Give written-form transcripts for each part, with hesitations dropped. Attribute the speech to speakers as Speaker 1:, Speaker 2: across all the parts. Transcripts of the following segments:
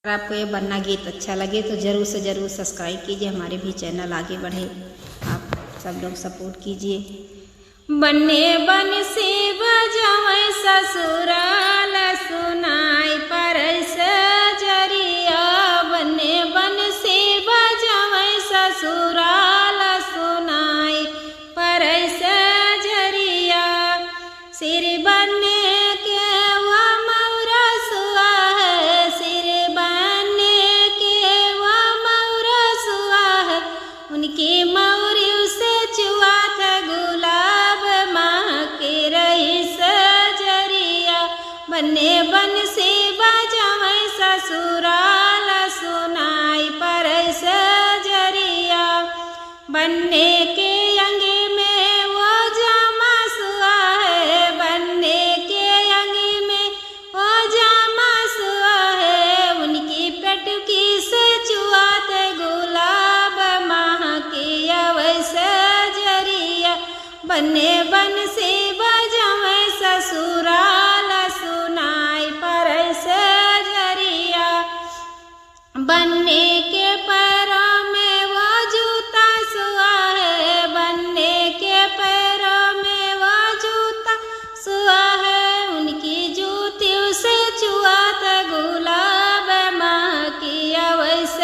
Speaker 1: अगर आपको ये बनना गीत अच्छा लगे तो ज़रूर से ज़रूर सब्सक्राइब कीजिए, हमारे भी चैनल आगे बढ़े, आप सब लोग सपोर्ट कीजिए। बन्ने बंसी बजावे ससुराल सुनाई परस जरिया, बन्ने बंसी बजावे ससुराल सुनाई परस जरिया, सिर बन्ने के वो मौरा सुआ है, सिर बन्ने के वो मौरा सुआ है, उनकी मौरी उसे चुआ था गुलाब माँ के रही सजरिया, बन्ने बंसी बजावे ससुराल सुनाई परस जरिया, बन्ने के अंगे में वो जामा सुआ है, बन्ने के अंगे में वो जामा सुआ है, उनकी पेटुकी से चुआत गुलाब माँ की अवैस जरिया, बन्ने बंसी बजावे ससुराल सुनाई परस जरिया, बन्ने के पैरों में वो जूता सुआ है, बन्ने के पैरों में वो जूता सुआ है, उनकी जूती उसे चुआत गुलाब माँ की अवैस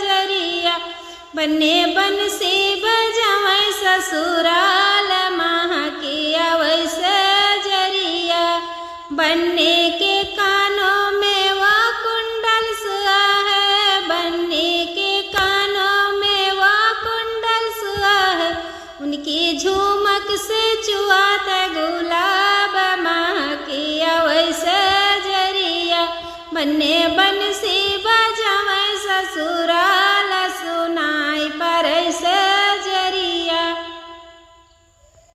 Speaker 1: जरिया, बन्ने बंसी बजावे ससुराल माँ की अवैस जरिया, बन्ने के कानों में वो कुंडल सुआ है, बन्ने के कानों में वो कुंडल सुआ है, उनकी झुमक से चुआत गुलाब माँ की अवैस जरिया, बन्ने